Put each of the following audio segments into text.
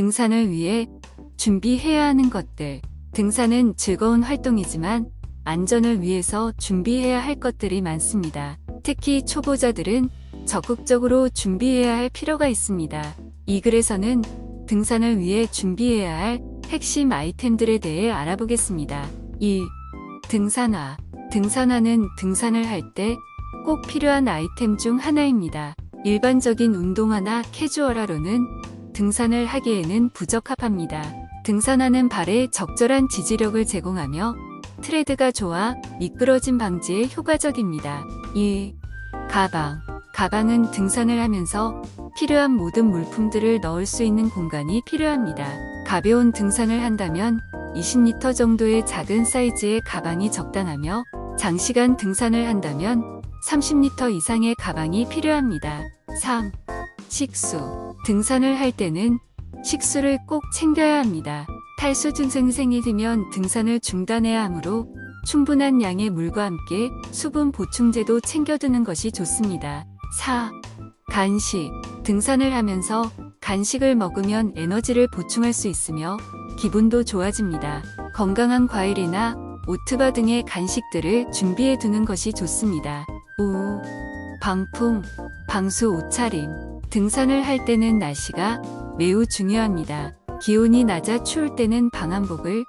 등산을 위해 준비해야 하는 것들. 등산은 즐거운 활동이지만 안전을 위해서 준비해야 할 것들이 많습니다. 특히 초보자들은 적극적으로 준비해야 할 필요가 있습니다. 이 글에서는 등산을 위해 준비해야 할 핵심 아이템들에 대해 알아보겠습니다. 1. 등산화. 등산화는 등산을 할 때 꼭 필요한 아이템 중 하나입니다. 일반적인 운동화나 캐주얼화로는 등산을 하기에는 부적합합니다. 등산화는 발에 적절한 지지력을 제공하며 트레드가 좋아 미끄러짐 방지에 효과적입니다. 2. 가방. 가방은 등산을 하면서 필요한 모든 물품들을 넣을 수 있는 공간이 필요합니다. 가벼운 등산을 한다면 20리터 정도의 작은 사이즈의 가방이 적당하며 장시간 등산을 한다면 30리터 이상의 가방이 필요합니다. 3. 식수. 등산을 할 때는 식수를 꼭 챙겨야 합니다. 탈수 증상이 생기면 등산을 중단해야 하므로 충분한 양의 물과 함께 수분 보충제도 챙겨두는 것이 좋습니다. 4. 간식. 등산을 하면서 간식을 먹으면 에너지를 보충할 수 있으며 기분도 좋아집니다. 건강한 과일이나 오트바 등의 간식들을 준비해 두는 것이 좋습니다. 5. 방풍, 방수 옷차림. 등산을 할 때는 날씨가 매우 중요합니다. 기온이 낮아 추울 때는 방한복을,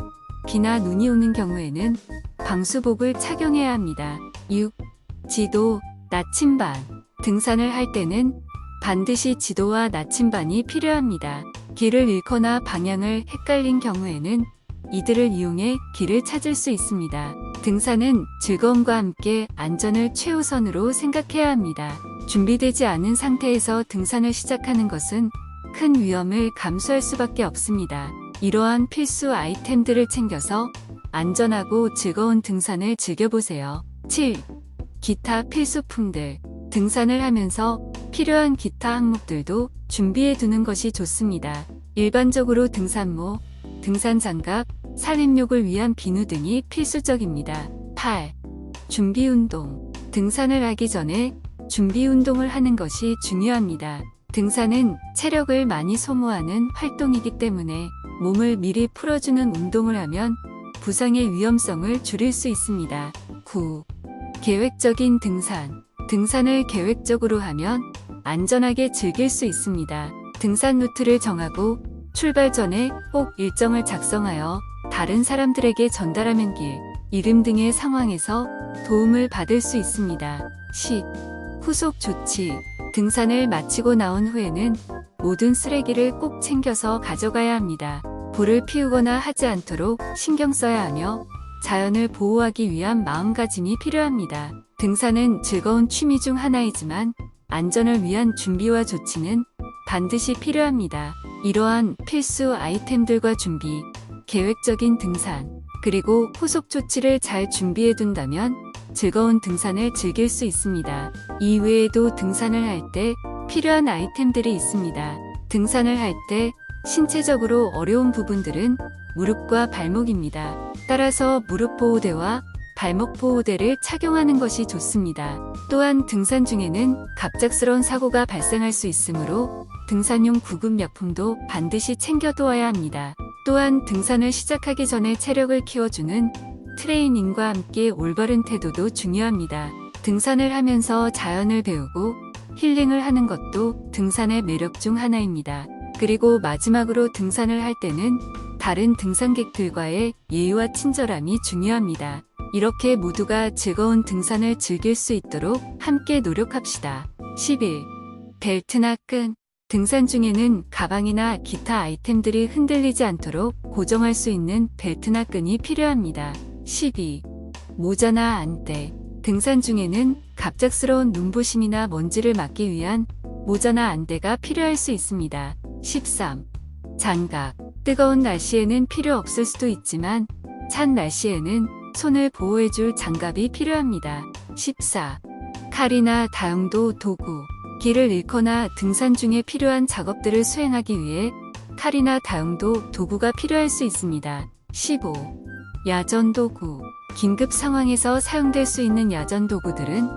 비나 눈이 오는 경우에는 방수복을 착용해야 합니다. 6. 지도, 나침반. 등산을 할 때는 반드시 지도와 나침반이 필요합니다. 길을 잃거나 방향을 헷갈린 경우에는 이들을 이용해 길을 찾을 수 있습니다. 등산은 즐거움과 함께 안전을 최우선으로 생각해야 합니다. 준비되지 않은 상태에서 등산을 시작하는 것은 큰 위험을 감수할 수밖에 없습니다. 이러한 필수 아이템들을 챙겨서 안전하고 즐거운 등산을 즐겨보세요. 7. 기타 필수품들. 등산을 하면서 필요한 기타 항목들도 준비해 두는 것이 좋습니다. 일반적으로 등산모, 등산장갑, 산림욕을 위한 비누 등이 필수적입니다. 8. 준비운동. 등산을 하기 전에 준비운동을 하는 것이 중요합니다. 등산은 체력을 많이 소모하는 활동이기 때문에 몸을 미리 풀어주는 운동을 하면 부상의 위험성을 줄일 수 있습니다. 9. 계획적인 등산. 등산을 계획적으로 하면 안전하게 즐길 수 있습니다. 등산 루트를 정하고 출발 전에 꼭 일정을 작성하여 다른 사람들에게 전달하면 길, 이름 등의 상황에서 도움을 받을 수 있습니다. 10. 후속 조치. 등산을 마치고 나온 후에는 모든 쓰레기를 꼭 챙겨서 가져가야 합니다. 불을 피우거나 하지 않도록 신경 써야 하며 자연을 보호하기 위한 마음가짐이 필요합니다. 등산은 즐거운 취미 중 하나이지만 안전을 위한 준비와 조치는 반드시 필요합니다. 이러한 필수 아이템들과 준비, 계획적인 등산, 그리고 후속 조치를 잘 준비해 둔다면 즐거운 등산을 즐길 수 있습니다. 이 외에도 등산을 할 때 필요한 아이템들이 있습니다. 등산을 할 때 신체적으로 어려운 부분들은 무릎과 발목입니다. 따라서 무릎 보호대와 발목 보호대를 착용하는 것이 좋습니다. 또한 등산 중에는 갑작스러운 사고가 발생할 수 있으므로 등산용 구급약품도 반드시 챙겨두어야 합니다. 또한 등산을 시작하기 전에 체력을 키워주는 트레이닝과 함께 올바른 태도도 중요합니다. 등산을 하면서 자연을 배우고 힐링을 하는 것도 등산의 매력 중 하나입니다. 그리고 마지막으로 등산을 할 때는 다른 등산객들과의 예의와 친절함이 중요합니다. 이렇게 모두가 즐거운 등산을 즐길 수 있도록 함께 노력합시다. 11. 벨트나 끈. 등산 중에는 가방이나 기타 아이템들이 흔들리지 않도록 고정할 수 있는 벨트나 끈이 필요합니다. 12. 모자나 안대. 등산 중에는 갑작스러운 눈부심이나 먼지를 막기 위한 모자나 안대가 필요할 수 있습니다. 13. 장갑. 뜨거운 날씨에는 필요 없을 수도 있지만 찬 날씨에는 손을 보호해줄 장갑이 필요합니다. 14. 칼이나 다용도 도구. 길을 잃거나 등산 중에 필요한 작업들을 수행하기 위해 칼이나 다용도 도구가 필요할 수 있습니다. 15. 야전 도구. 긴급 상황에서 사용될 수 있는 야전 도구들은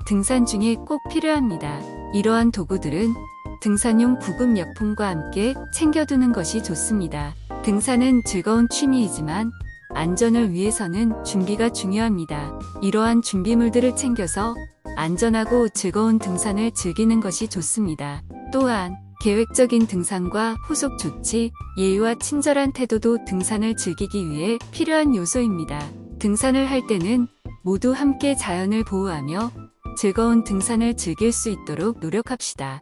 등산 중에 꼭 필요합니다. 이러한 도구들은 등산용 구급약품과 함께 챙겨두는 것이 좋습니다. 등산은 즐거운 취미이지만 안전을 위해서는 준비가 중요합니다. 이러한 준비물들을 챙겨서 안전하고 즐거운 등산을 즐기는 것이 좋습니다. 또한 계획적인 등산과 후속 조치, 예의와 친절한 태도도 등산을 즐기기 위해 필요한 요소입니다. 등산을 할 때는 모두 함께 자연을 보호하며 즐거운 등산을 즐길 수 있도록 노력합시다.